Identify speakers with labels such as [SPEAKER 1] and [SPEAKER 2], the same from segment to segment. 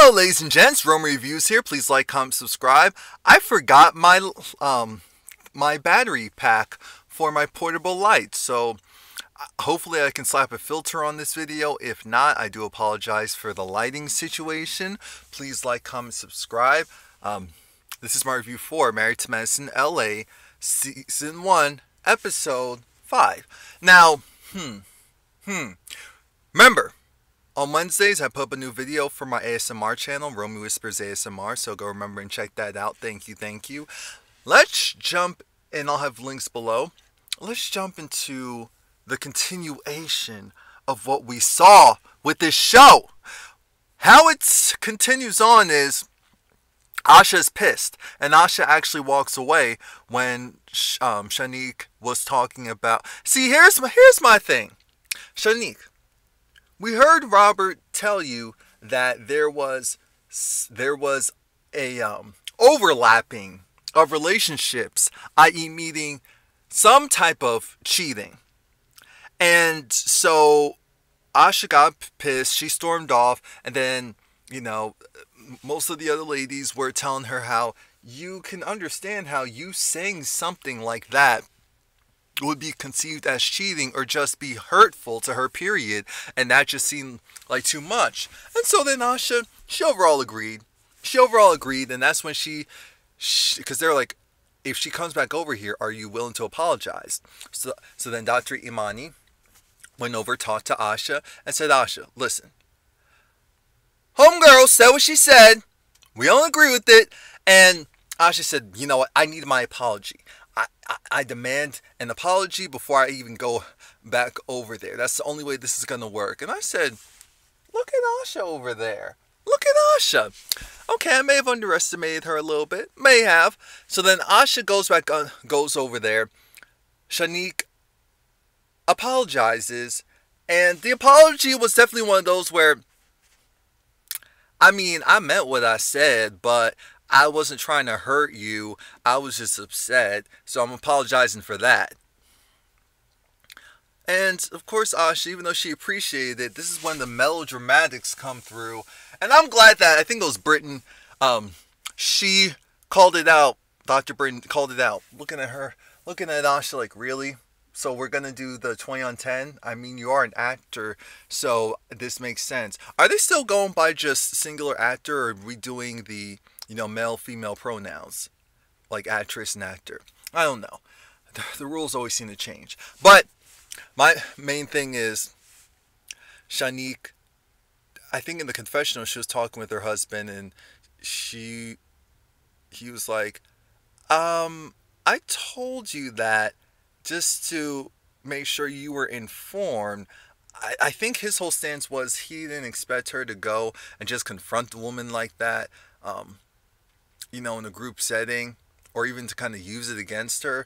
[SPEAKER 1] Hello ladies and gents, Romie Reviews here. Please like, comment, subscribe. I forgot my my battery pack for my portable light, so hopefully I can slap a filter on this video. If not, I do apologize for the lighting situation. Please like, comment, subscribe. This is my review for Married to Medicine LA Season 1, Episode 5. Now, remember, on Wednesdays, I put up a new video for my ASMR channel, Romie Whispers ASMR, so go remember and check that out. Thank you, thank you. Let's jump, and I'll have links below. Let's jump into the continuation of what we saw with this show. How it continues on is Asha's pissed, and Asha actually walks away when Shanique was talking about... See, here's my thing. Shanique, we heard Robert tell you that there was a overlapping of relationships, i.e. meeting some type of cheating. And so Asha got pissed, she stormed off, and then, you know, most of the other ladies were telling her how you can understand how you saying something like that would be conceived as cheating or just be hurtful to her, period, and that just seemed like too much. And so then Asha, she overall agreed, and that's when she because they're like, if she comes back over here, are you willing to apologize? So then Dr. Imani went over, talked to Asha, and said, Asha, listen, homegirl said what she said, we don't agree with it. And Asha said, you know what, I need my apology. I demand an apology before I even go back over there. That's the only way this is going to work. And I said, look at Asha over there. Look at Asha. Okay, I may have underestimated her a little bit. May have. So then Asha goes over there. Shanique apologizes. And the apology was definitely one of those where, I mean, I meant what I said, but I wasn't trying to hurt you. I was just upset. So I'm apologizing for that. And of course, Asha, even though she appreciated it, this is when the melodramatics come through. And I'm glad that, I think it was Britton, she called it out. Dr. Britton called it out. Looking at her, looking at Asha like, really? So we're going to do the 20 on 10? I mean, you are an actor, so this makes sense. Are they still going by just singular actor, or are we doing the, you know, male, female pronouns? Like actress and actor. I don't know. The rules always seem to change. But my main thing is, Shanique, I think in the confessional, she was talking with her husband, and he was like, I told you that just to make sure you were informed. I think his whole stance was he didn't expect her to go and just confront the woman like that, you know, in a group setting, or even to kind of use it against her,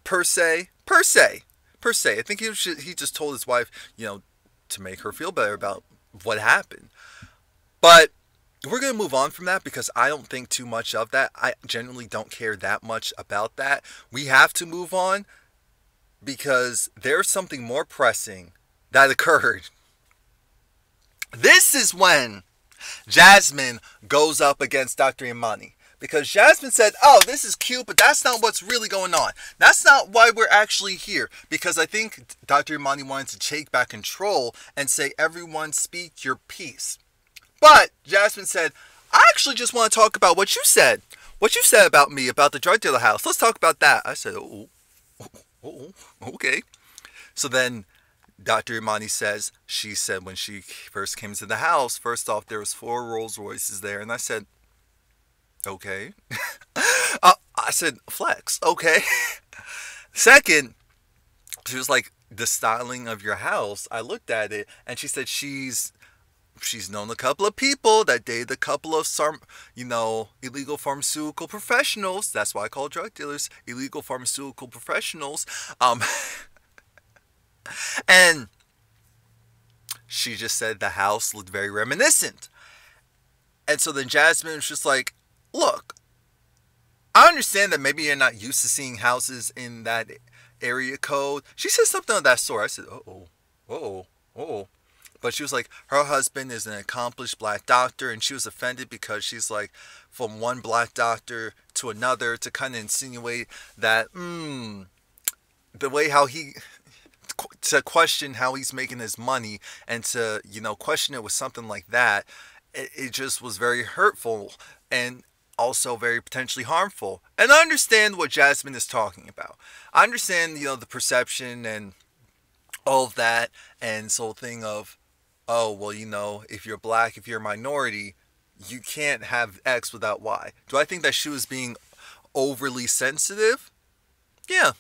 [SPEAKER 1] per se. I think he just told his wife, you know, to make her feel better about what happened. But we're going to move on from that because I don't think too much of that. I genuinely don't care that much about that. We have to move on because there's something more pressing that occurred. This is when Jasmin goes up against Dr. Imani. Because Jasmin said, oh, this is cute, but that's not what's really going on. That's not why we're actually here. Because I think Dr. Imani wanted to take back control and say, everyone speak your piece. But Jasmin said, I actually just want to talk about what you said. What you said about me, about the drug dealer house. Let's talk about that. I said, oh, okay. So then Dr. Imani says, she said when she first came to the house, first off, there was 4 Rolls Royces there. And I said, okay. I said, flex, okay. Second, she was like, the styling of your house. I looked at it, and she said she's known a couple of people that dated a couple of some, you know, illegal pharmaceutical professionals. That's why I call drug dealers illegal pharmaceutical professionals. And she just said the house looked very reminiscent. And so then Jasmin was just like, look, I understand that maybe you're not used to seeing houses in that area code. She said something of that sort. I said, uh-oh. But she was like, her husband is an accomplished black doctor, and she was offended because she's like, from one black doctor to another, to kind of insinuate that, the way how he, to question how he's making his money, and to, question it with something like that, it just was very hurtful, and also very potentially harmful. And I understand what Jasmin is talking about. I understand, the perception and all of that, and this whole thing of, oh, well, if you're black, if you're a minority, you can't have X without Y. Do I think that she was being overly sensitive? Yeah.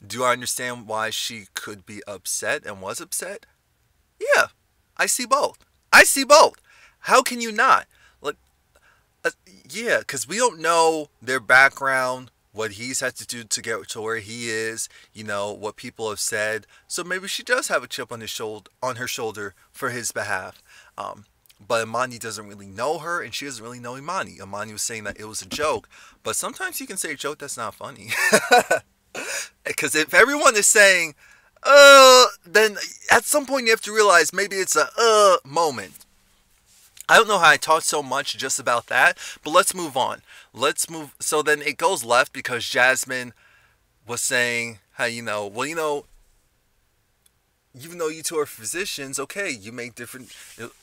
[SPEAKER 1] Do I understand why she could be upset and was upset? Yeah. I see both. I see both. How can you not? Like, yeah, because we don't know their background, what he's had to do to get to where he is, what people have said. So maybe she does have a chip on her shoulder for his behalf. But Imani doesn't really know her, and she doesn't really know Imani. Imani was saying that it was a joke, but sometimes you can say a joke that's not funny. Because if everyone is saying, then at some point you have to realize maybe it's a moment. I don't know how I talked so much just about that, but let's move on. So then it goes left because Jasmin was saying how, even though you two are physicians, okay, you make different,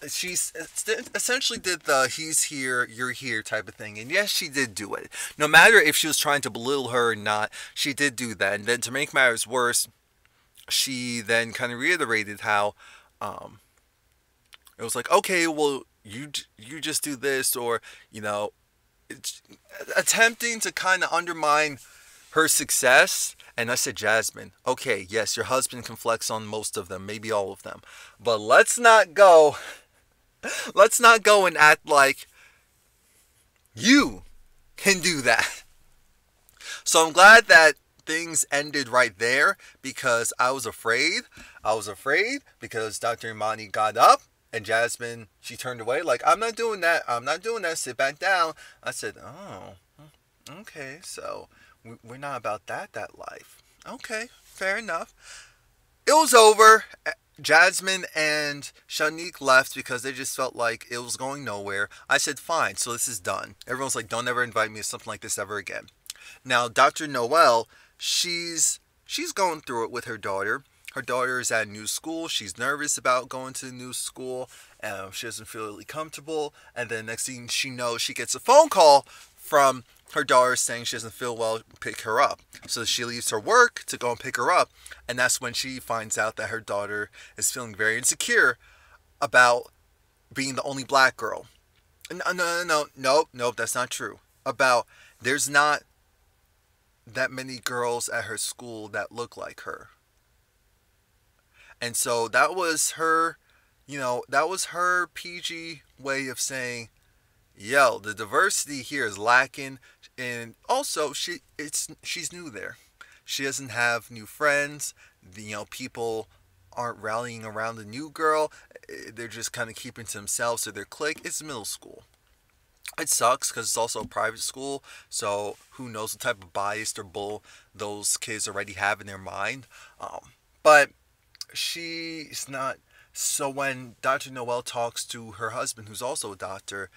[SPEAKER 1] she essentially did the he's here, you're here type of thing. And yes, she did do it. No matter if she was trying to belittle her or not, she did do that. And then to make matters worse, she then kind of reiterated how it was like, okay, well, you just do this, or, it's attempting to kind of undermine her success. And I said, Jasmin, okay, yes, your husband can flex on most of them, maybe all of them, but let's not go and act like you can do that. So I'm glad that things ended right there, because I was afraid because Dr. Imani got up, and Jasmin, she turned away like, I'm not doing that, sit back down. I said, oh, okay, so we're not about that life. Okay, fair enough. It was over. Jasmin and Shanique left because they just felt like it was going nowhere. I said, fine, so this is done. Everyone's like, don't ever invite me to something like this ever again. Now, Dr. Noel, she's going through it with her daughter. Her daughter is at a new school. She's nervous about going to the new school. She doesn't feel really comfortable. And then next thing she knows, she gets a phone call from her daughter saying she doesn't feel well, pick her up. So she leaves her work to go and pick her up. And that's when she finds out that her daughter is feeling very insecure about being the only black girl. Nope, that's not true. About there's not that many girls at her school that look like her. And so that was her, PG way of saying, yo, the diversity here is lacking. And also, she's new there. She doesn't have new friends. People aren't rallying around the new girl. They're just kind of keeping to themselves, to their clique. It's middle school. It sucks because it's also a private school, so who knows what type of bias or bull those kids already have in their mind. But she's not. So when Dr. Noel talks to her husband, who's also a doctor,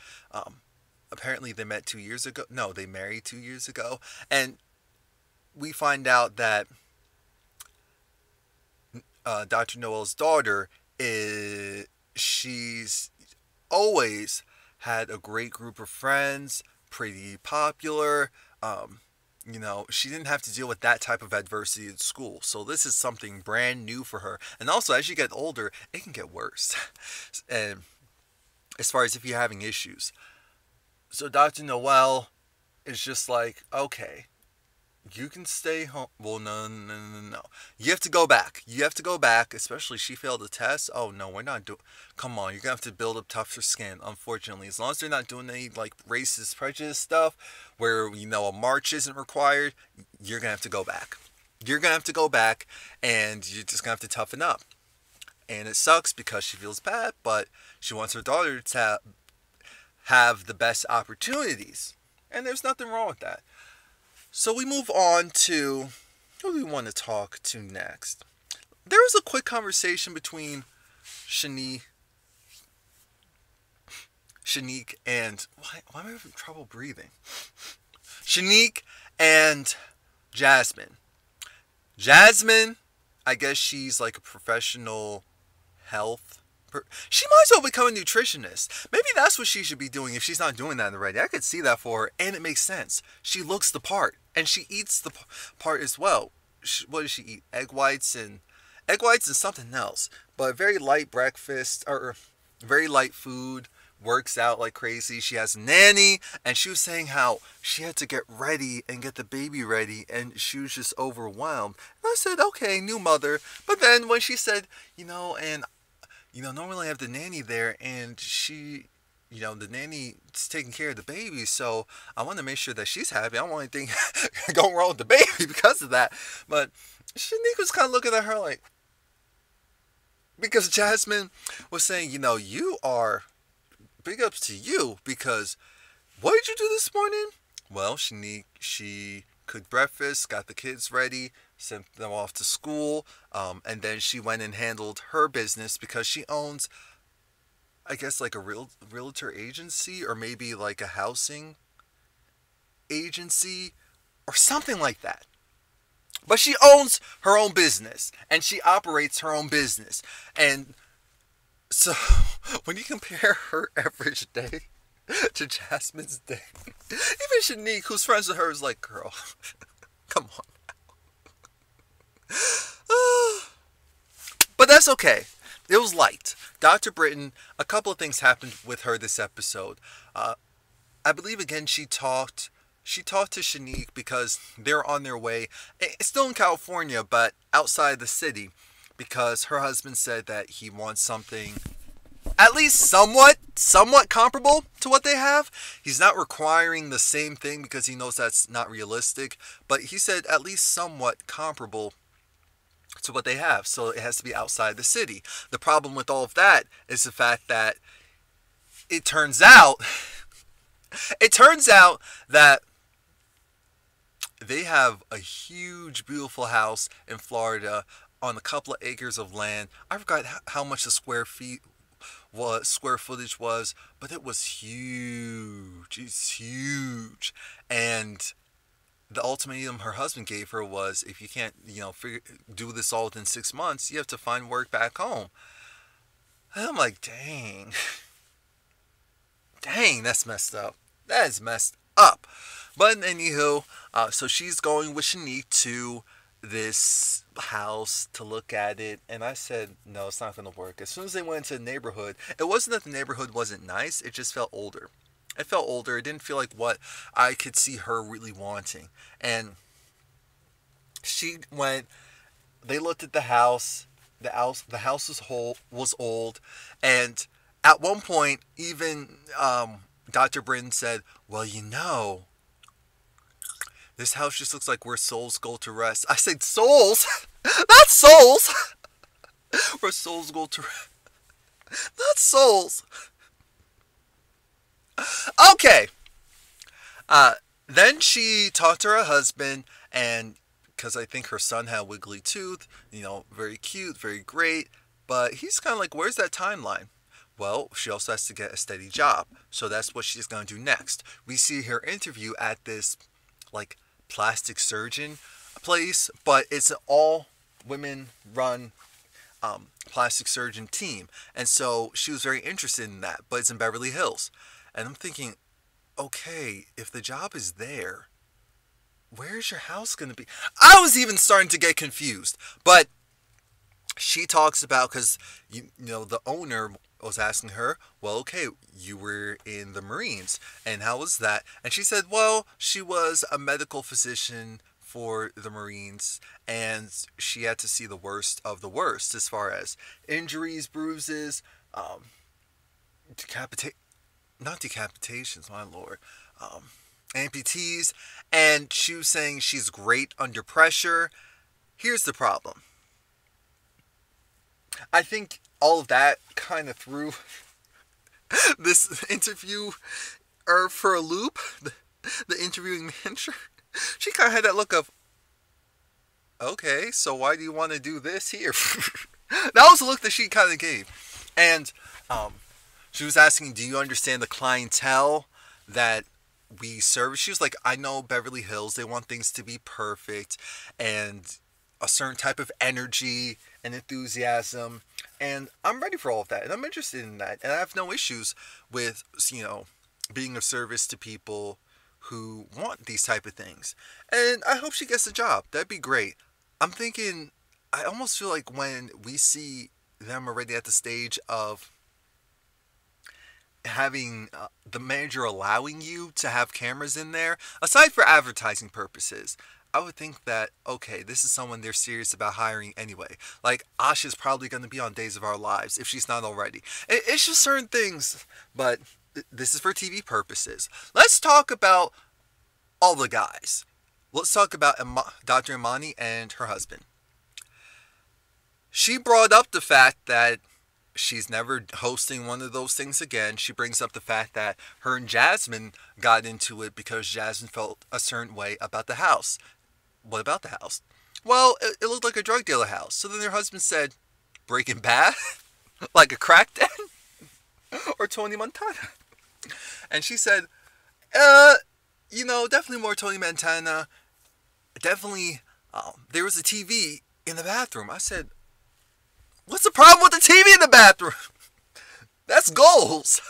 [SPEAKER 1] apparently they met 2 years ago. No, they married 2 years ago. And we find out that Dr. Noel's daughter she's always had a great group of friends, pretty popular. She didn't have to deal with that type of adversity in school. So this is something brand new for her. And also, as you get older, it can get worse. And as far as if you're having issues. So Dr. Noel is just like, okay, you can stay home. Well, no. You have to go back. Especially she failed the test. Oh, no, we're not doing. Come on, you're going to have to build up tougher skin, unfortunately. As long as they're not doing any, racist prejudice stuff where, a march isn't required, you're going to have to go back. And you're just going to have to toughen up. And it sucks because she feels bad, but she wants her daughter to have the best opportunities. And there's nothing wrong with that. So we move on to who do we want to talk to next. There was a quick conversation between Shanique, and why am I having trouble breathing? Shanique and Jasmin. Jasmin, I guess she's like a professional health. She might as well become a nutritionist. Maybe that's what she should be doing if she's not doing that already. I could see that for her, and it makes sense. She looks the part, and she eats the part as well. What does she eat? Egg whites and something else. But very light breakfast, or very light food. Works out like crazy. She has a nanny, and she was saying how she had to get ready and get the baby ready, and she was just overwhelmed. And I said, okay, new mother. But then when she said, normally I have the nanny there, and she, the nanny's taking care of the baby, so I want to make sure that she's happy. I don't want anything going wrong with the baby because of that. But Shanique was kind of looking at her like, because Jasmin was saying, you are, big ups to you, because what did you do this morning? Well, Shanique, she cooked breakfast, got the kids ready, sent them off to school, and then she went and handled her business because she owns, I guess, like a realtor agency, or maybe like a housing agency or something like that. But she owns her own business, and she operates her own business. And so when you compare her average day to Jasmin's day, even Shanique, who's friends with her, is like, girl, come on. But that's okay. It was light. Dr. Britton, a couple of things happened with her this episode. I believe, again, she talked to Shanique because they're on their way. It's still in California, but outside the city, because her husband said that he wants something at least somewhat comparable to what they have. He's not requiring the same thing because he knows that's not realistic, but he said at least somewhat comparable to what they have. So it has to be outside the city. The problem with all of that is the fact that it turns out that they have a huge, beautiful house in Florida on a couple of acres of land. I forgot how much the square footage was, but it was huge. It's huge. And the ultimatum her husband gave her was, if you can't, do this all within 6 months, you have to find work back home. And I'm like, dang, that's messed up. That is messed up. But anywho, so she's going with Shanique to this house to look at it, and I said, no, it's not going to work. As soon as they went into the neighborhood, it wasn't that the neighborhood wasn't nice, it just felt older. It felt older. It didn't feel like what I could see her really wanting. And she went, they looked at the house. The house was old. And at one point, even Dr. Britton said, well, this house just looks like where souls go to rest. I said, souls? Not souls! Where souls go to rest. Not souls. Okay. Then she talked to her husband, and because I think her son had a wiggly tooth, very cute, very great, but he's kind of like, where's that timeline? Well, she also has to get a steady job, so that's what she's going to do next. We see her interview at this, like, plastic surgeon place, but it's an all women run plastic surgeon team, and so she was very interested in that, but it's in Beverly Hills. And I'm thinking, okay, if the job is there, where's your house going to be? I was even starting to get confused. But she talks about, because, the owner was asking her, well, okay, you were in the Marines, and how was that? And she said, well, she was a medical physician for the Marines, and she had to see the worst of the worst as far as injuries, bruises, not decapitations, my lord, amputees, and she was saying she's great under pressure. Here's the problem. I think all of that kind of threw this interviewer for a loop. The interviewing manager, she kind of had that look of, okay, so why do you want to do this here? That was the look that she kind of gave. And she was asking, do you understand the clientele that we service? She was like, I know Beverly Hills, they want things to be perfect and a certain type of energy and enthusiasm. And I'm ready for all of that. And I'm interested in that. And I have no issues with, being of service to people who want these type of things. And I hope she gets the job. That'd be great. I'm thinking, I almost feel like when we see them already at the stage of having the manager allowing you to have cameras in there, aside for advertising purposes, I would think that, okay, this is someone they're serious about hiring anyway. Like, Asha's probably going to be on Days of Our Lives if she's not already. It's just certain things, but this is for TV purposes. Let's talk about all the guys. Let's talk about Dr. Imani and her husband. She brought up the fact that she's never hosting one of those things again. She brings up the fact that her and Jasmin got into it because Jasmin felt a certain way about the house. What about the house? Well, it looked like a drug dealer house. So then her husband said, Breaking Bad? Like a crack den? Or Tony Montana? And she said, definitely more Tony Montana. Definitely, there was a TV in the bathroom. I said, what's the problem with the TV in the bathroom? That's goals.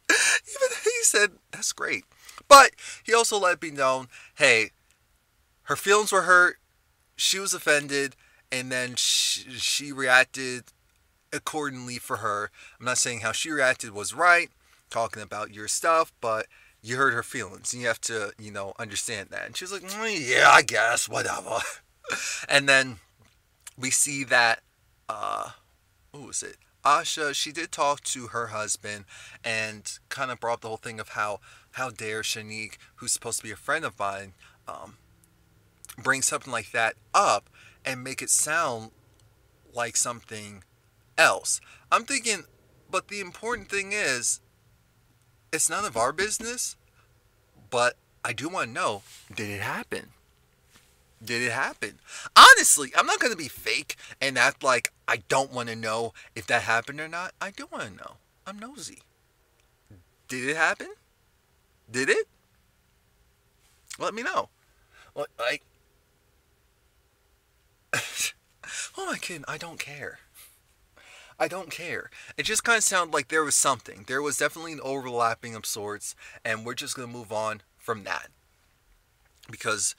[SPEAKER 1] Even he said, that's great. But he also let me know, hey, her feelings were hurt. She was offended. And then she reacted accordingly for her. I'm not saying how she reacted was right, talking about your stuff, but you hurt her feelings. And you have to, understand that. And she was like, yeah, I guess, whatever. And then we see that, who was it? Asha, she did talk to her husband and kind of brought up the whole thing of how dare Shanique, who's supposed to be a friend of mine, bring something like that up and make it sound like something else. I'm thinking, but the important thing is, it's none of our business, but I do want to know, did it happen? Did it happen? Honestly, I'm not going to be fake and act like I don't want to know if that happened or not. I do want to know. I'm nosy. Did it happen? Did it? Let me know. Like, who am I kidding? I don't care. I don't care. It just kind of sounded like there was something. There was definitely an overlapping of sorts, and we're just going to move on from that. Because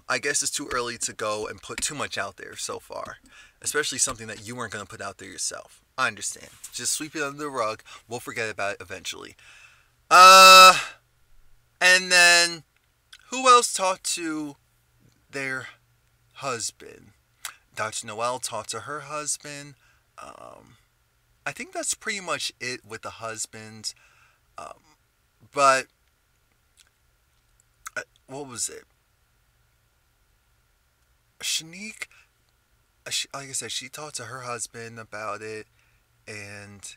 [SPEAKER 1] I guess it's too early to go and put too much out there so far. Especially something that you weren't going to put out there yourself. I understand. Just sweep it under the rug. We'll forget about it eventually. And then, who else talked to their husband? Dr. Noel talked to her husband. I think that's pretty much it with the husband. But, what was it? Shanique, like I said, she talked to her husband about it, and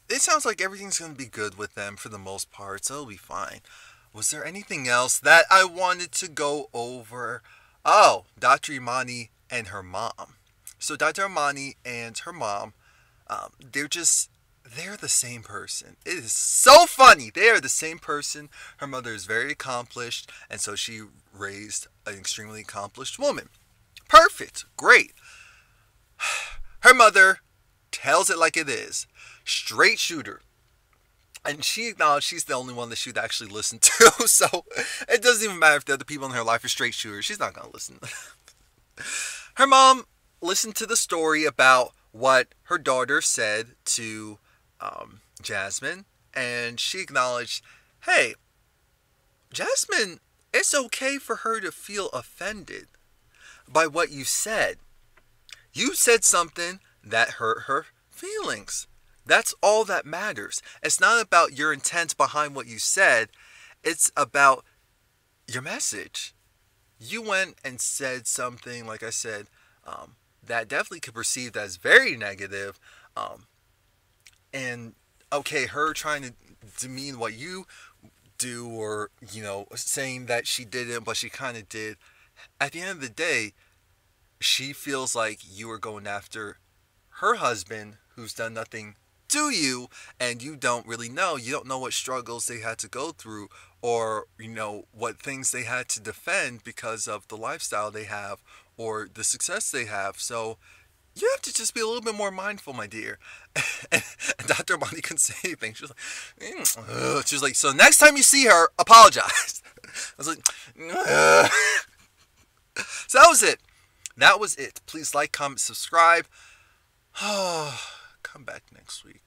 [SPEAKER 1] it sounds like everything's going to be good with them for the most part, so it'll be fine. Was there anything else that I wanted to go over? Oh, Dr. Imani and her mom. So Dr. Imani and her mom, they're the same person. It is so funny. They are the same person. Her mother is very accomplished, and so she raised an extremely accomplished woman. Perfect. Great. Her mother tells it like it is. Straight shooter. And she acknowledged she's the only one that she'd actually listen to. So it doesn't even matter if the other people in her life are straight shooters. She's not going to listen. Her mom listened to the story about what her daughter said to Jasmin. And she acknowledged, hey, Jasmin, it's okay for her to feel offended by what you said. You said something that hurt her feelings. That's all that matters. It's not about your intent behind what you said. It's about your message. You went and said something, like I said, that definitely could be perceived as very negative. And, okay, her trying to demean what you do, or, saying that she didn't, but she kind of did. At the end of the day, she feels like you are going after her husband who's done nothing to you, and you don't really know. You don't know what struggles they had to go through, or what things they had to defend because of the lifestyle they have or the success they have. So you have to just be a little bit more mindful, my dear. And Dr. Imani couldn't say anything. She was like, she was like, so next time you see her, apologize. I was like, so that was it. That was it. Please like, comment, subscribe. Come back next week.